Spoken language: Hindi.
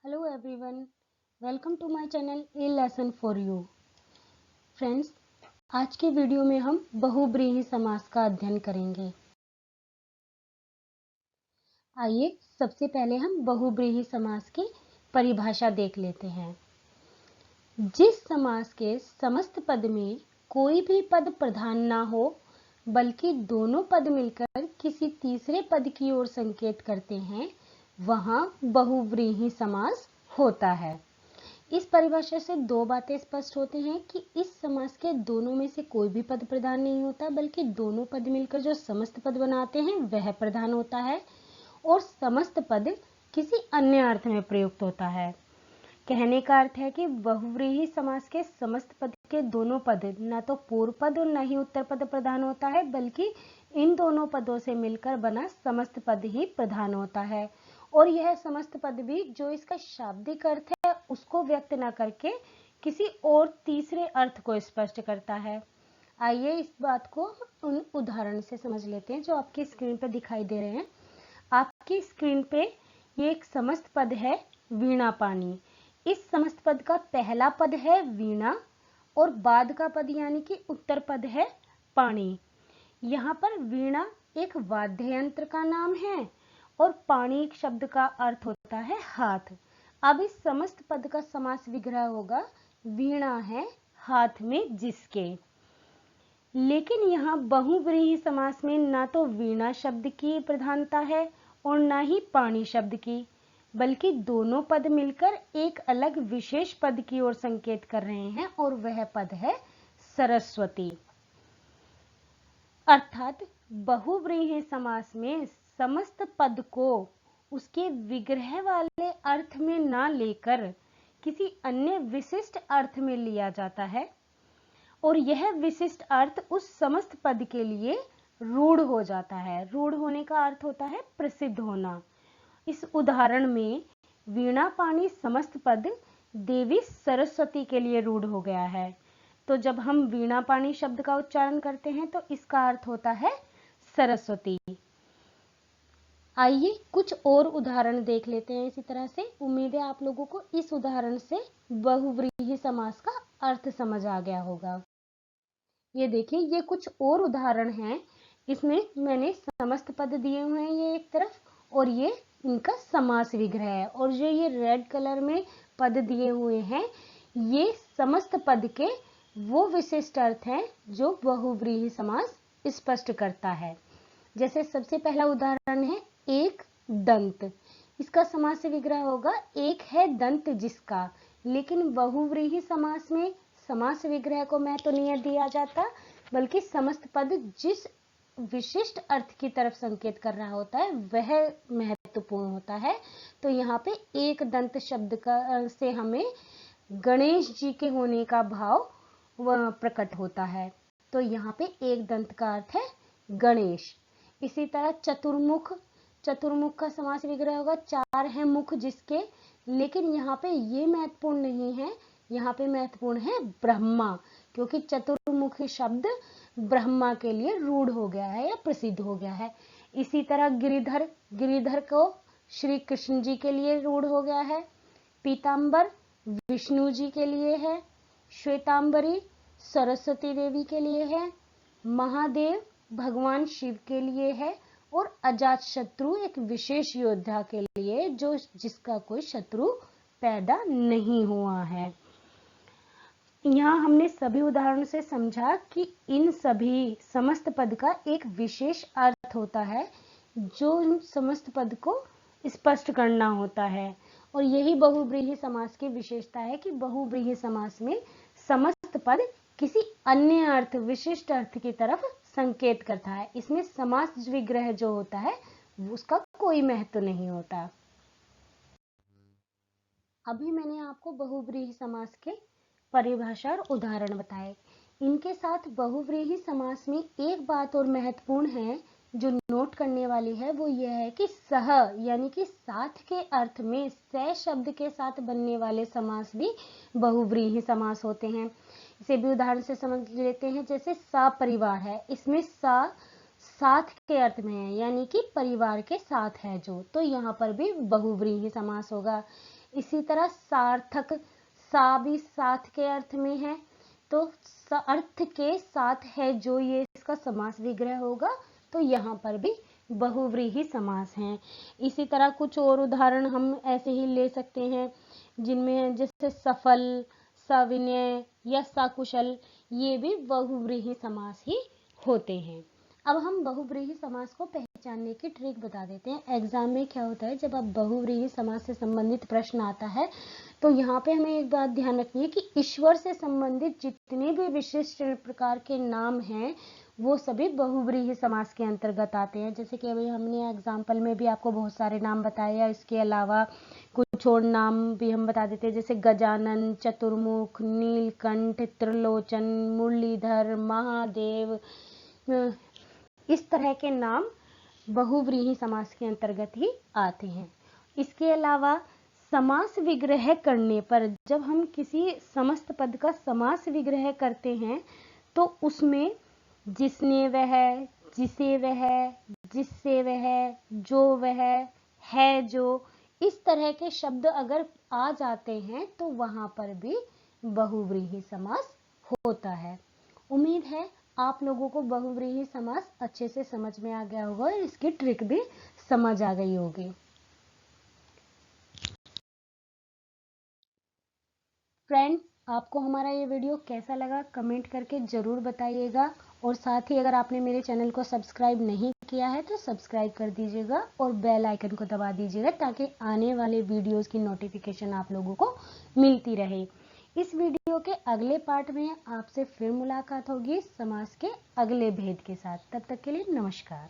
Hello everyone, welcome to my channel A Lesson for You। Friends, आज के वीडियो में हम बहुब्रीहि समास का अध्ययन करेंगे। आइए सबसे पहले हम बहुब्रीहि समास की परिभाषा देख लेते हैं। जिस समास के समस्त पद में कोई भी पद प्रधान ना हो बल्कि दोनों पद मिलकर किसी तीसरे पद की ओर संकेत करते हैं, वहां बहुव्रीहि समास होता है। इस परिभाषा से दो बातें स्पष्ट होती हैं कि इस समास के दोनों में से कोई भी पद प्रधान नहीं होता बल्कि दोनों पद मिलकर जो समस्त पद बनाते हैं वह प्रधान होता है और समस्त पद किसी अन्य अर्थ में प्रयुक्त होता है। कहने का अर्थ है कि बहुव्रीहि समास के समस्त पद के दोनों पद न तो पूर्व पद और न ही उत्तर पद प्रधान होता है बल्कि इन दोनों पदों से मिलकर बना समस्त पद ही प्रधान होता है और यह समस्त पद भी जो इसका शाब्दिक अर्थ है उसको व्यक्त न करके किसी और तीसरे अर्थ को स्पष्ट करता है। आइए इस बात को उन उदाहरण से समझ लेते हैं जो आपकी स्क्रीन पर दिखाई दे रहे हैं। आपकी स्क्रीन पे ये एक समस्त पद है वीणा पानी। इस समस्त पद का पहला पद है वीणा और बाद का पद यानी कि उत्तर पद है पानी। यहाँ पर वीणा एक वाद्य यंत्र का नाम है और पानी एक शब्द का अर्थ होता है हाथ। अब इस समस्त पद का समास विग्रह होगा वीणा है हाथ में जिसके। लेकिन यहाँ बहुव्रीहि समास में ना तो वीणा शब्द की प्रधानता है और ना ही पानी शब्द की, बल्कि दोनों पद मिलकर एक अलग विशेष पद की ओर संकेत कर रहे हैं और वह पद है सरस्वती। अर्थात बहुव्रीहि समास में समस्त पद को उसके विग्रह वाले अर्थ में ना लेकर किसी अन्य विशिष्ट अर्थ में लिया जाता है और यह विशिष्ट अर्थ उस समस्त पद के लिए रूढ़ हो जाता है। रूढ़ होने का अर्थ होता है प्रसिद्ध होना। इस उदाहरण में वीणा पानी समस्त पद देवी सरस्वती के लिए रूढ़ हो गया है। तो जब हम वीणा पानी शब्द का उच्चारण करते हैं तो इसका अर्थ होता है सरस्वती। आइए कुछ और उदाहरण देख लेते हैं इसी तरह से। उम्मीद है आप लोगों को इस उदाहरण से बहुव्रीहि समास का अर्थ समझ आ गया होगा। ये देखिए, ये कुछ और उदाहरण हैं। इसमें मैंने समस्त पद दिए हुए हैं ये एक तरफ और ये इनका समास विग्रह है और जो ये रेड कलर में पद दिए हुए हैं ये समस्त पद के वो विशिष्ट अर्थ हैं जो बहुव्रीहि समास स्पष्ट करता है। जैसे सबसे पहला उदाहरण है एक दंत। इसका समास विग्रह होगा एक है दंत जिसका। लेकिन बहुव्रीहि समास में समास विग्रह को महत्व नहीं दिया जाता बल्कि समस्त पद जिस विशिष्ट अर्थ की तरफ संकेत कर रहा होता है वह महत्वपूर्ण होता है। तो यहाँ पे एक दंत शब्द का से हमें गणेश जी के होने का भाव प्रकट होता है। तो यहाँ पे एक दंत का अर्थ है गणेश। इसी तरह चतुर्मुख। चतुर्मुख का समास विग्रह होगा चार है मुख जिसके। लेकिन यहाँ पे ये महत्वपूर्ण नहीं है, यहाँ पे महत्वपूर्ण है ब्रह्मा, क्योंकि चतुर्मुखी शब्द ब्रह्मा के लिए रूढ़ हो गया है या प्रसिद्ध हो गया है। इसी तरह गिरिधर। गिरिधर को श्री कृष्ण जी के लिए रूढ़ हो गया है। पीतांबर विष्णु जी के लिए है। श्वेतांबरी सरस्वती देवी के लिए है। महादेव भगवान शिव के लिए है और अजातशत्रु एक विशेष योद्धा के लिए जो जिसका कोई शत्रु पैदा नहीं हुआ है। यहाँ हमने सभी उदाहरणों से समझा कि इन सभी समस्त पद का एक विशेष अर्थ होता है जो इन समस्त पद को स्पष्ट करना होता है और यही बहुव्रीहि समास की विशेषता है कि बहुव्रीहि समास में समस्त पद किसी अन्य अर्थ विशिष्ट अर्थ की तरफ संकेत करता है। इसमें समास विग्रह जो होता है उसका कोई महत्व नहीं होता। अभी मैंने आपको बहुव्रीहि समास के परिभाषा और उदाहरण बताए। इनके साथ बहुव्रीहि समास में एक बात और महत्वपूर्ण है जो नोट करने वाली है, वो यह है कि सह यानी कि साथ के अर्थ में स शब्द के साथ बनने वाले समास भी बहुव्रीहि समास होते हैं। इसे भी उदाहरण से समझ लेते हैं। जैसे सपरिवार है, इसमें स साथ के अर्थ में है यानी कि परिवार के साथ है जो, तो यहाँ पर भी बहुव्रीहि समास होगा। इसी तरह सार्थक, सा भी साथ के अर्थ में है, तो अर्थ के साथ है जो, ये इसका समास विग्रह होगा, तो यहाँ पर भी बहुव्रीहि समास हैं। इसी तरह कुछ और उदाहरण हम ऐसे ही ले सकते हैं, जिनमें जैसे सफल, सविनय या सकुशल, ये भी बहुव्रीहि समास ही होते हैं। अब हम बहुव्रीहि समास को पहचानने की ट्रिक बता देते हैं। एग्जाम में क्या होता है, जब आप बहुव्रीहि समास से संबंधित प्रश्न आता है तो यहाँ पे हमें एक बात ध्यान रखनी है कि ईश्वर से संबंधित जितने भी विशिष्ट प्रकार के नाम हैं वो सभी बहुव्रीहि समास के अंतर्गत आते हैं। जैसे कि अभी हमने एग्जाम्पल में भी आपको बहुत सारे नाम बताए, इसके अलावा कुछ और नाम भी हम बता देते हैं, जैसे गजानन, चतुर्मुख, नीलकंठ, त्रिलोचन, मुरलीधर, महादेव, इस तरह के नाम बहुव्रीहि समास के अंतर्गत ही आते हैं। इसके अलावा समास विग्रह करने पर, जब हम किसी समस्त पद का समास विग्रह करते हैं तो उसमें जिसने वह, जिसे वह, जिससे वह, जो वह, है जो, इस तरह के शब्द अगर आ जाते हैं तो वहां पर भी बहुव्रीहि समास होता है। उम्मीद है आप लोगों को बहुव्रीहि समास अच्छे से समझ में आ गया होगा और इसकी ट्रिक भी समझ आ गई होगी। फ्रेंड्स, आपको हमारा ये वीडियो कैसा लगा कमेंट करके ज़रूर बताइएगा, और साथ ही अगर आपने मेरे चैनल को सब्सक्राइब नहीं किया है तो सब्सक्राइब कर दीजिएगा और बेल आइकन को दबा दीजिएगा, ताकि आने वाले वीडियोस की नोटिफिकेशन आप लोगों को मिलती रहे। इस वीडियो के अगले पार्ट में आपसे फिर मुलाकात होगी समास के अगले भेद के साथ। तब तक के लिए नमस्कार।